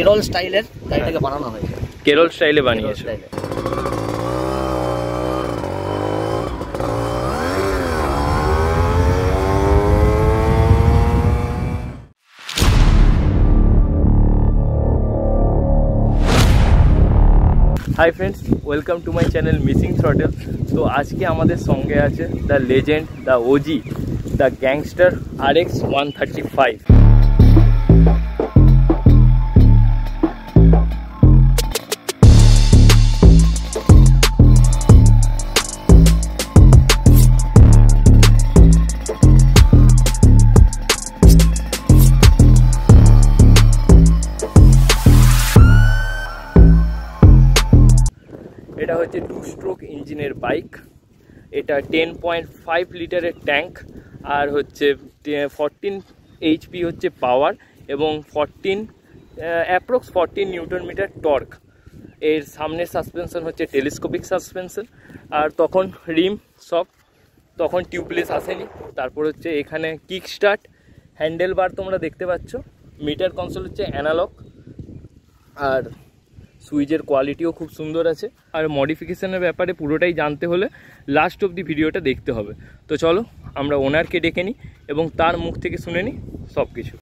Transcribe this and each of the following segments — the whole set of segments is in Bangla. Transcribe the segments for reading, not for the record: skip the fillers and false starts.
কেরল স্টাইলের গাড়িটাকে বানানো হয়েছে। কেরল স্টাইলে বানিয়েছে। Hi friends, welcome to my channel missing throttle. তো আজকে আমাদের সঙ্গে আছে the legend, the OG, the gangster RX 135। এটা হচ্ছে 2 স্ট্রোক ইঞ্জিনের বাইক। এটা 10.5 লিটারের ট্যাঙ্ক আর হচ্ছে 14 HP হচ্ছে পাওয়ার এবং 14 নিউটন মিটার টর্ক। এর সামনের সাসপেনশন হচ্ছে টেলিস্কোপিক সাসপেনশন, আর তখন রিম সব তখন টিউবলেস আসেনি। তারপর হচ্ছে এখানে কিক স্টার্ট, হ্যান্ডেল বার তোমরা দেখতে পাচ্ছ, মিটার কনসোল হচ্ছে অ্যানালগ, আর সুইচের কোয়ালিটিও খুব সুন্দর আছে। আর মডিফিকেশনের ব্যাপারে পুরোটাই জানতে হলে লাস্ট অব দি ভিডিওটা দেখতে হবে। তো চলো আমরা ওনারকে ডেকে নিই এবং তার মুখ থেকে শুনে নিই সব কিছু।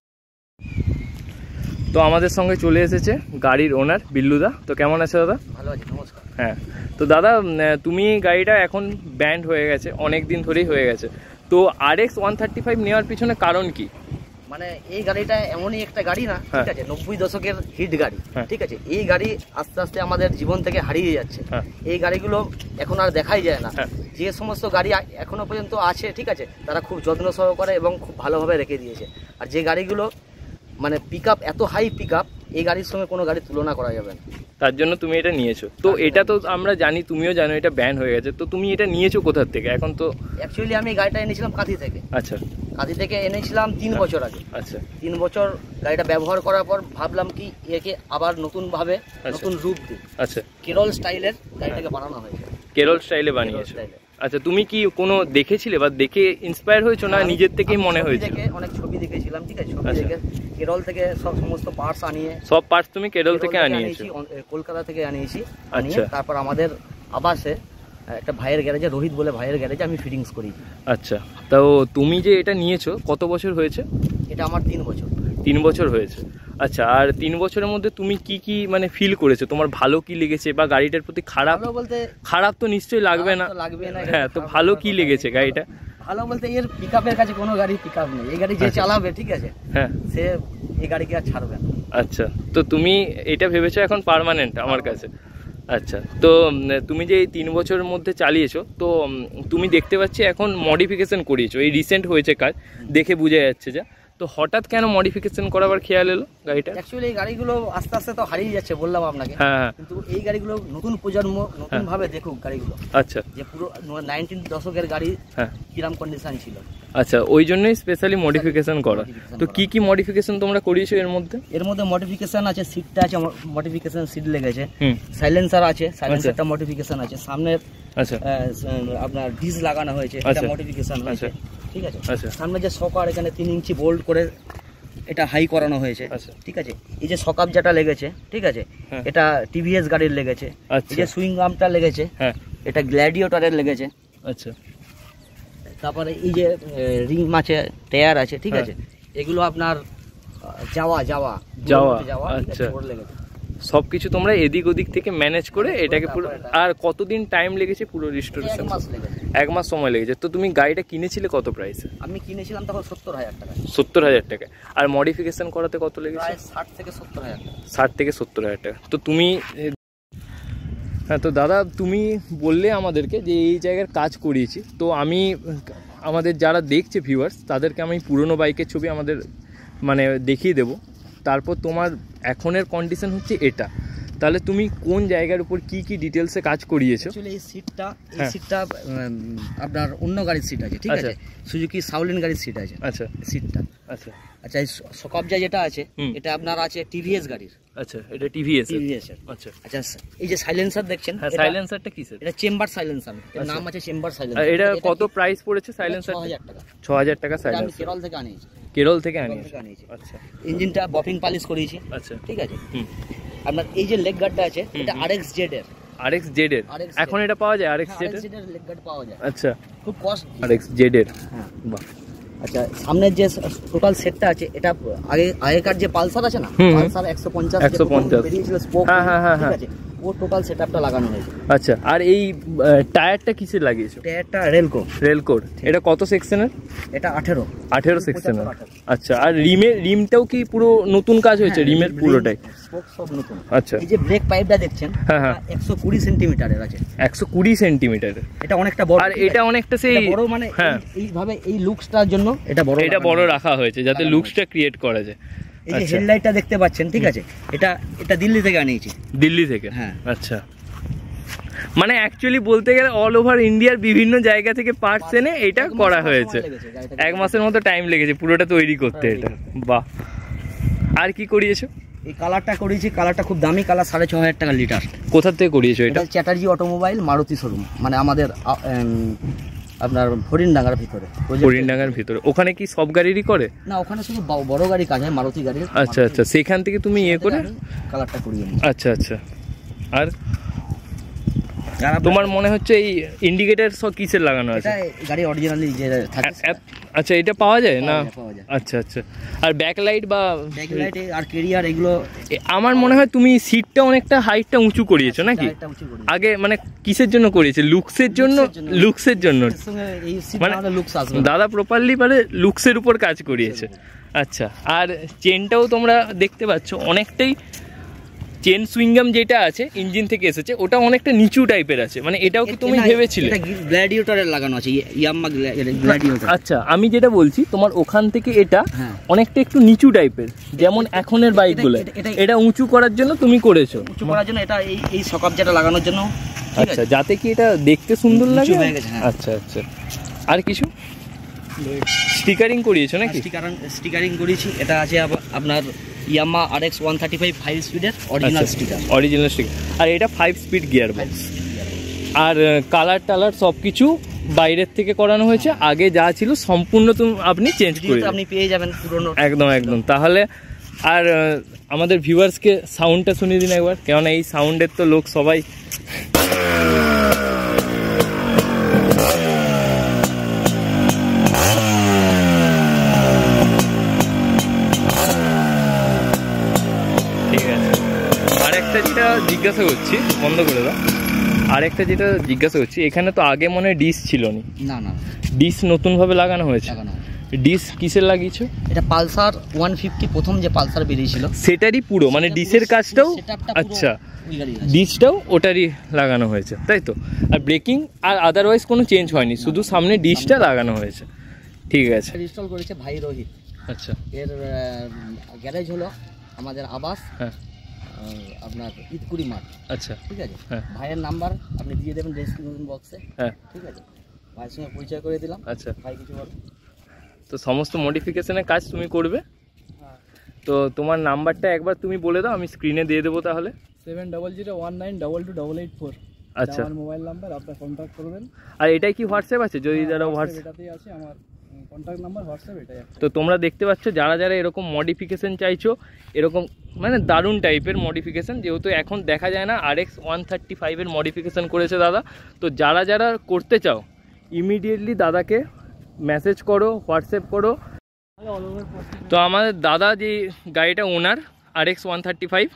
তো আমাদের সঙ্গে চলে এসেছে গাড়ির ওনার বিল্লুদা। তো কেমন আছে দাদা? ভালো আছি, নমস্কার। হ্যাঁ, তো দাদা তুমি গাড়িটা এখন ব্যান্ড হয়ে গেছে, অনেক দিন ধরেই হয়ে গেছে, তো RX 135 নেওয়ার পিছনে কারণ কি? মানে এই গাড়িটা এমনই একটা গাড়ি না, ঠিক আছে, 90 দশকের হিট গাড়ি, ঠিক আছে। এই গাড়ি আস্তে আস্তে আমাদের জীবন থেকে হারিয়ে যাচ্ছে। এই গাড়িগুলো এখন আর দেখাই যায় না। যে সমস্ত গাড়ি এখনো পর্যন্ত আছে, ঠিক আছে, তারা খুব যত্ন সহকারে এবং খুব ভালোভাবে রেখে দিয়েছে। আর যে গাড়িগুলো মানে পিক আপ, এত হাই পিক আপ, এই গাড়ির সঙ্গে কোনো গাড়ি তুলনা করা যাবে না। তার জন্য তুমি এটা নিয়েছো। তো এটা তো আমরা জানি, তুমিও জানো এটা ব্যান্ড হয়ে গেছে, তো তুমি এটা নিয়েছো কোথা থেকে? এখন তো অ্যাকচুয়ালি আমি গাড়িটা এনেছিলাম কাঁথি থেকে। আচ্ছা, কাঁথি থেকে এনেছিলাম 3 বছর আগে। আচ্ছা, 3 বছর গাড়িটা ব্যবহার করার পর ভাবলাম কি একে আবার নতুনভাবে নতুন রূপ দিই। আচ্ছা, কেরল স্টাইলের গাড়িটাকে বানানো হয়েছে। কেরল স্টাইলে বানিয়েছো। আচ্ছা, তুমি কি কোনো দেখেছিলে বা দেখে ইন্সপায়ার হয়েছো না নিজের থেকেই মনে হয়েছে? অনেক ছবি দেখেছিলাম, ঠিক আছে, ছবি দেখে কেরল থেকে সমস্ত পার্টস আনিয়ে, সব পার্টস তুমি কেরল থেকে আনিয়েছো? কলকাতা থেকে আনিয়েছি। তারপর আমাদের আবাসে একটা ভাইয়ের গ্যারেজে, রোহিত বলে ভাইয়ের গ্যারেজে আমি ফিটিংস করি। আচ্ছা, তো তুমি যে এটা নিয়েছো কত বছর হয়েছে? এটা আমার 3 বছর। 3 বছর হয়েছে। আচ্ছা, আর 3 বছরের মধ্যে তুমি কি কি মানে ফিল করেছো? তোমার ভালো কি লেগেছে বা গাড়িটার প্রতি খারাপ? বলতে খারাপ তো নিশ্চয়ই লাগবে না। হ্যাঁ, তো ভালো কি লেগেছে গাড়িটা? ভালো বলতে এর পিকআপের কাছে কোনো গাড়ি পিকআপ নেই। এই গাড়ি যে চালাবে, ঠিক আছে, হ্যাঁ, সে এই গাড়িকে আর ছাড়বে না। আচ্ছা, তো তুমি এটা ভেবেছো এখন পার্মানেন্ট আমার কাছে? আচ্ছা, তো তুমি যে এই 3 বছরের মধ্যে চালিয়েছো, তো তুমি দেখতে পাচ্ছি এখন মডিফিকেশন করিয়েছো, এই রিসেন্ট হয়েছে কাজ, দেখে বোঝা যাচ্ছে। যা তো হঠাৎ কেন মডিফিকেশন করাবার খেয়াল এলো গাড়িটা? অ্যাকচুয়ালি এই গাড়িগুলো আস্তে আস্তে তো হারিয়ে যাচ্ছে, বললাম আপনাকে। হ্যাঁ, কিন্তু এই গাড়িগুলো নতুন প্রজন্ম নতুন ভাবে দেখুক গাড়িগুলো। আচ্ছা, যে পুরো 19 দশকের গাড়ি কিরম কন্ডিশন ছিল। আচ্ছা, ওই জন্যই স্পেশালি মডিফিকেশন করা। তো কি কি মডিফিকেশন তোমরা করিয়েছো এর মধ্যে? এর মধ্যে মডিফিকেশন আছে, সিটটা আছে, মডিফিকেশন সিট লেগেছে, সাইলেন্সার আছে, সাইলেন্সারটা মডিফিকেশন আছে, সামনে আচ্ছা আপনার ডিস লাগানো হয়েছে, এটা মডিফিকেশন হয়েছে, ঠিক আছে। সামনে যে সকার, এখানে 3 ইঞ্চি বোল্ট করে এটা হাই করানো হয়েছে, ঠিক আছে। এই যে সকাপ যেটা লেগেছে, ঠিক আছে, এটা টিভিএস গাড়ির লেগেছে। এই যে সুইং আর্মটা লেগেছে, এটা গ্ল্যাডিয়েটরের লেগেছে। আচ্ছা, তারপরে এই যে রিং আছে, টায়ার আছে, ঠিক আছে, এগুলো আপনার যাওয়া। আচ্ছা, সবকিছু তোমরা এদিক ওদিক থেকে ম্যানেজ করে এটাকে পুরো। আর কতদিন টাইম লেগেছে পুরো রিস্টোরেশন? 1 মাস লেগেছে। 1 মাস সময় লেগেছে। তো তুমি গাড়িটা কিনেছিলে কত প্রাইসে? আমি কিনেছিলাম তখন 70,000 টাকা। 70,000 টাকা। আর মডিফিকেশন করাতে কত লেগেছে? প্রায় 60 থেকে 70,000 টাকা। 60 থেকে 70,000 টাকা। তো তুমি, হ্যাঁ, তো দাদা তুমি বললে আমাদেরকে যে এই জায়গার কাজ করিয়েছি, তো আমি আমাদের যারা দেখছে ভিউয়ার্স তাদেরকে আমি পুরনো বাইকের ছবি আমাদের মানে দেখিয়ে দেবো। তারপর তোমার এখনের কন্ডিশন হচ্ছে এটা, তাহলে তুমি কোন জায়গার উপর কি কি ডিটেলসে কাজ করিয়েছো? অ্যাকচুয়ালি এই সিটটা আপনার অন্য গাড়ির সিট আছে, ঠিক আছে, সুজুকি সাউলিন গাড়ির সিট আছে। আচ্ছা, সিটটা আচ্ছা আচ্ছা, এই কবজা যেটা আছে এটা আপনার আছে টিভিএস গাড়ির। আচ্ছা, এটা টিভিএস এর। আচ্ছা আচ্ছা, এই যে সাইলেন্সার দেখছেন, হ্যাঁ, সাইলেন্সারটা কিসের? এটা চেম্বার সাইলেন্সার, এর নাম আছে চেম্বার সাইলেন্সার। আর এটা কত প্রাইস পড়েছে সাইলেন্সার? 6000 টাকা। 6000 টাকা আমি সাইলেন্সার কেরল থেকে আনিয়েছি। কেরল থেকে আনিয়েছি। আচ্ছা, ইঞ্জিনটা বফিং পালিশ করিয়েছি। আচ্ছা, ঠিক আছে। আপনার এই যে লেগ গার্ডটা আছে এটা RXZ এর। RXZ এর এখন এটা পাওয়া যায়? RXZ এর লেগ গার্ড পাওয়া যায়। আচ্ছা, খুব কস্ট। RXZ এর, হ্যাঁ, বাহ। আচ্ছা, সামনের যে টোটাল সেটটা আছে এটা আগেকার যে পালসার আছে না, পালসার 150 বেরিয়েছিল স্পোক, ঠিক আছে, ও টোটাল সেটআপটা লাগানো হয়েছে। আচ্ছা, আর এই টায়ারটা কিসের লাগিয়েছো? টায়ারটা রেলকোর। এটা কত সেকশনের? এটা 18 সেকশনের। আচ্ছা, আর রিমটাও কি পুরো নতুন কাজ হয়েছে? রিমের পুরোটাই স্পোক সব নতুন। আচ্ছা, এই যে ব্রেক পাইপটা দেখছেন, হ্যাঁ 120 সেন্টিমিটারের আছে। 120 সেন্টিমিটারের, এটা অনেকটা বড়। আর এটা অনেকটা সেই বড়, মানে এইভাবে এই লুকসটার জন্য এটা বড় রাখা হয়েছে যাতে লুকসটা ক্রিয়েট করা যায়। এই যে হেডলাইটটা দেখতে পাচ্ছেন, ঠিক আছে, এটা দিল্লি থেকে আনিয়েছি। দিল্লি থেকে? হ্যাঁ। আচ্ছা, মানে অ্যাকচুয়ালি বলতে গেলে অল ওভার ইন্ডিয়ার বিভিন্ন জায়গা থেকে পার্টস এনে এটা করা হয়েছে। 1 মাসের মতো টাইম লেগেছে পুরোটা তৈরি করতে এটা। বাহ। আর কি করিয়েছো? এই কালারটা করিয়েছি, কালারটা খুব দামি কালার, 6500 টাকা লিটার। কোথা থেকে করিয়েছো এটা? চ্যাটার্জি অটোমোবাইল মারুতি শোরুম, মানে আমাদের আপনার হরিণডাঙ্গার ভিতরে। ওখানে কি সব গাড়িরই করে? না, ওখানে শুধু বড় গাড়ি কাজ হয়, মারুতি গাড়ির। আচ্ছা আচ্ছা, সেখান থেকে তুমি করে কালারটা করিয়ে। আচ্ছা আচ্ছা, আর তোমার মনে হচ্ছে এই ইন্ডিকেটর সব কিসের লাগানো আছে? এটা গাড়ি অরিজিনালি যে থাকে। আচ্ছা, এটা পাওয়া যায় না? আচ্ছা আচ্ছা, আর ব্যাকলাইট আর ক্যারিয়ার এগুলো? আমার মনে হয় তুমি সিটটা অনেকটা হাইটটা উঁচু করিয়েছো নাকি? আগে মানে কিসের জন্য করিয়েছে? লুকসের জন্য মানে দাদা প্রপারলি মানে লুকসের উপর কাজ করিয়েছে। আচ্ছা, আর চেনটাও তোমরা দেখতে পাচ্ছ অনেকটাই চেন সুইংগাম যেটা আছে ইঞ্জিন থেকে এসেছে, ওটা অনেকটা নিচু টাইপের আছে, মানে এটাও কি তুমি ভেবেছিলে? এটা গ্ল্যাডিয়েটরের লাগানো আছে, ইয়াম্মা গ্ল্যাডিয়েটর। আচ্ছা, আমি যেটা বলছি তোমার ওখান থেকে এটা অনেকটা একটু নিচু টাইপের, যেমন এখনের বাইকগুলো, এটা উঁচু করার জন্য তুমি করেছো। উঁচু করার জন্য এটা এই সকপ যেটা লাগানোর জন্য। আচ্ছা, যাতে কি এটা দেখতে সুন্দর লাগে। আচ্ছা আচ্ছা, আর কিছু স্টিকারিং করিয়েছো নাকি? স্টিকারিং করেছি। এটা আছে আপনার ইয়ামা RX 135 5 স্পিডের অরিজিনাল স্টিকার। আর এটা 5 স্পিড গিয়ার বক্স। আর কালার সব কিছু বাইরের থেকে করানো হয়েছে, আগে যা ছিল সম্পূর্ণ আপনি চেঞ্জ করে আপনি পেয়ে যাবেন পুরনো। একদম। তাহলে আর আমাদের ভিউয়ার্সকে সাউন্ডটা শুনিয়ে দিন একবার, কেননা এই সাউন্ডের তো লোক সবাই জিজ্ঞাসা করছি, বন্ধ করে দাও। আরেকটা যেটা জিজ্ঞাসা করছি, এখানে তো আগে মনে হয় ডিস ছিল না? ডিস নতুন ভাবে লাগানো হয়েছে। ডিস কিসের লাগিয়েছো? এটা পালসার 150 প্রথম যে পালসার বেরিয়েছিল সেটারই পুরো, মানে ডিসের কাজটাও। আচ্ছা, ডিসটাও ওটারই লাগানো হয়েছে, তাই তো? আর ব্রেকিং আর আদারওয়াইজ কোনো চেঞ্জ হয়নি, শুধু সামনে ডিসটা লাগানো হয়েছে। ঠিক আছে, ইনস্টল করেছে ভাই রোহিত। আচ্ছা, এর গ্যারেজ হলো আমাদের আবাস, আপনার ইটকুড়ি মাঠ। আচ্ছা, ঠিক আছে। ভাইয়ের নাম্বার আপনি দিয়ে দেবেন ডেসক্রিপশন বক্সে। ঠিক আছে, ভাইয়ের সঙ্গে পরিচয় করে দিলাম। আচ্ছা, ভাই কিছু বলো? তো সমস্ত মডিফিকেশনের কাজ তুমি করবে? তো তোমার নাম্বারটা একবার তুমি বলে দাও, আমি স্ক্রিনে দিয়ে দেবো তাহলে। 7001922884। আচ্ছা, আমার মোবাইল নাম্বার, আপনারা কন্ট্যাক্ট করবেন। আর এটাই কি হোয়াটসঅ্যাপ আছে? যদি যারা হোয়াটসঅ্যাপ, এটাতেই আছে আমার কন্ট্যাক্ট নাম্বার, হোয়াটসঅ্যাপ এটাই আছে। তো তোমরা দেখতে পাচ্ছ যারা এরকম মডিফিকেশন চাইছো, এরকম মানে দারুণ টাইপের মডিফিকেশন, যেহেতু এখন দেখা যায় না, RX 135 এর মডিফিকেশন করেছে দাদা। তো যারা করতে চাও ইমিডিয়েটলি দাদাকে মেসেজ করো, হোয়াটসঅ্যাপ করো। তো আমাদের দাদা যে গাড়িটা ওনার RX 135,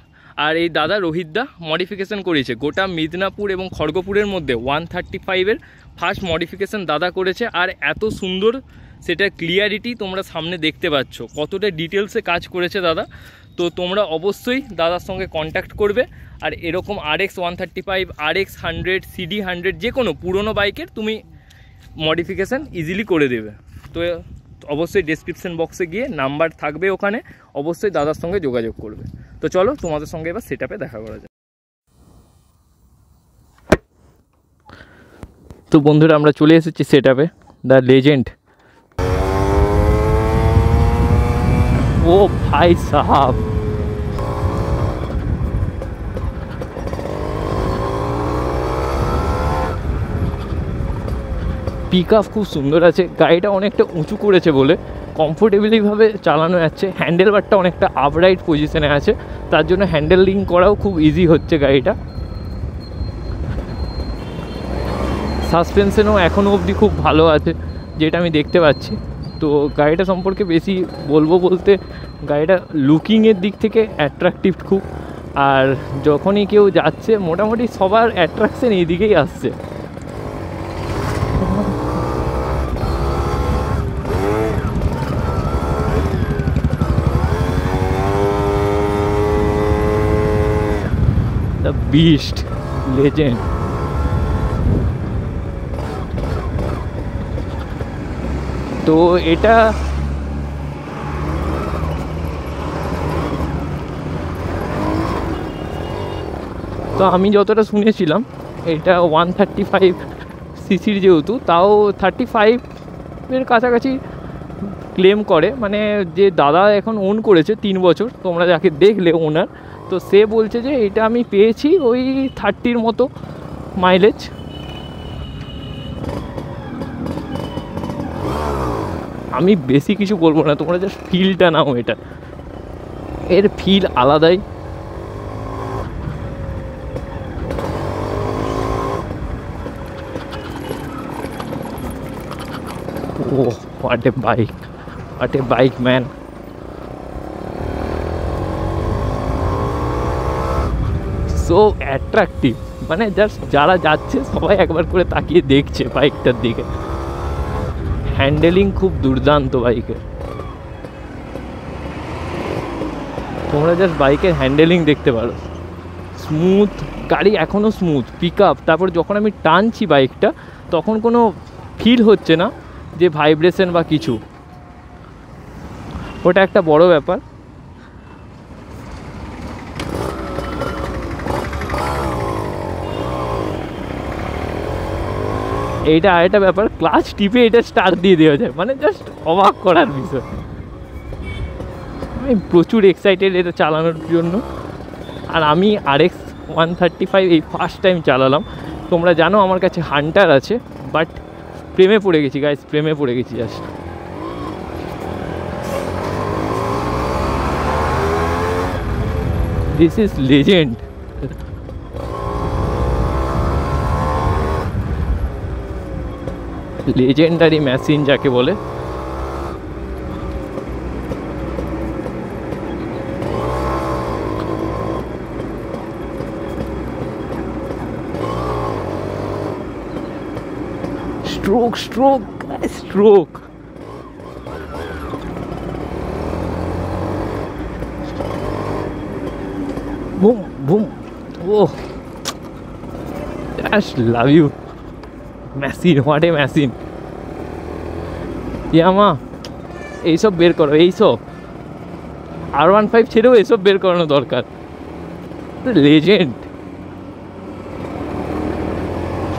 আর এই দাদা রোহিতদা মডিফিকেশন করেছে গোটা মিদনাপুর এবং খড়গপুরের মধ্যে 135-এর ফার্স্ট মডিফিকেশন দাদা করেছে। আর এত সুন্দর সেটা ক্লিয়ারিটি তোমরা সামনে দেখতে পাচ্ছ, কতটা ডিটেলসে কাজ করেছে দাদা। তো তোমরা অবশ্যই দাদার সঙ্গে কন্ট্যাক্ট করবে। আর এরকম RX 135, RX 100, CD 100 যে কোনো পুরনো বাইকের তুমি মডিফিকেশান ইজিলি করে দেবে। তো অবশ্যই ডেসক্রিপশন বক্সে গিয়ে নাম্বার থাকবে, ওখানে অবশ্যই দাদার সঙ্গে যোগাযোগ করবে। তো চলো তোমাদের সঙ্গে এবার সেটআপে দেখা করা যায়। তো বন্ধুরা আমরা চলে এসেছি সেটআপে, দ্য লেজেন্ড। ও ভাই সাহাব, পিক আপ খুব সুন্দর আছে, গাড়িটা অনেকটা উঁচু করেছে বলে কমফোর্টেবলিভাবে চালানো যাচ্ছে। হ্যান্ডেল বারটা অনেকটা আপরাইট পজিশনে আছে, তার জন্য হ্যান্ডেলিং করাও খুব ইজি হচ্ছে গাড়িটা। সাসপেনশনও এখনও অবধি খুব ভালো আছে যেটা আমি দেখতে পাচ্ছি। তো গাড়িটা সম্পর্কে বেশি বলবো বলতে, গাড়িটা লুকিংয়ের দিক থেকে অ্যাট্রাকটিভ খুব, আর যখনই কেউ যাচ্ছে মোটামুটি সবার অ্যাট্রাকশন এই দিকেই আসছে। The beast, legend. তো এটা তো আমি যতটা শুনেছিলাম এটা 135 সিসির, যেহেতু তাও 35-এর কাছাকাছি ক্লেম করে। মানে যে দাদা এখন ওন করেছে 3 বছর, তোমরা যাকে দেখলে ওনার, তো সে বলছে যে এটা আমি পেয়েছি ওই 30-র মতো মাইলেজ। আমি বেশি কিছু বলবো না, তোমরা জাস্ট ফিলটা নাও, এটা এর ফিল আলাদাই। Oh what a bike, what a bike man. So attractive, মানে জাস্ট যারা যাচ্ছে সবাই একবার করে তাকিয়ে দেখছে বাইকটার দিকে। হ্যান্ডেলিং খুব দুর্দান্ত বাইকের, তোমরা জাস্ট বাইকের হ্যান্ডেলিং দেখতে পারো, স্মুথ গাড়ি, এখনও স্মুথ পিক আপ। তারপর যখন আমি টানছি বাইকটা তখন কোনো ফিল হচ্ছে না যে ভাইব্রেশন বা কিছু, ওটা একটা বড় ব্যাপার। এইটা আরেকটা ব্যাপার, ক্লাচ টিপে এটা স্টার্ট দিয়ে দেওয়া যায়, মানে জাস্ট অবাক করার বিষয়। আমি প্রচুর এক্সাইটেড এটা চালানোর জন্য। আর আমি RX 135 এই ফার্স্ট টাইম চালালাম। তোমরা জানো আমার কাছে হান্টার আছে, বাট প্রেমে পড়ে গেছি গাইস, প্রেমে পড়ে গেছি just. This is legend. Legendary machine যাকে বলে। Stroke stroke stroke, boom boom. Oh just love you machine, what a machine. Yamaha এইসব বের করো, এইসব R15 ছেড়েও এসব বের করানো দরকার। লেজেন্ড।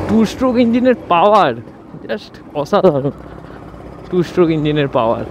2 স্ট্রোক ইঞ্জিনের পাওয়ার জাস্ট অসাধারণ, 2 স্ট্রোক ইঞ্জিনের পাওয়ার।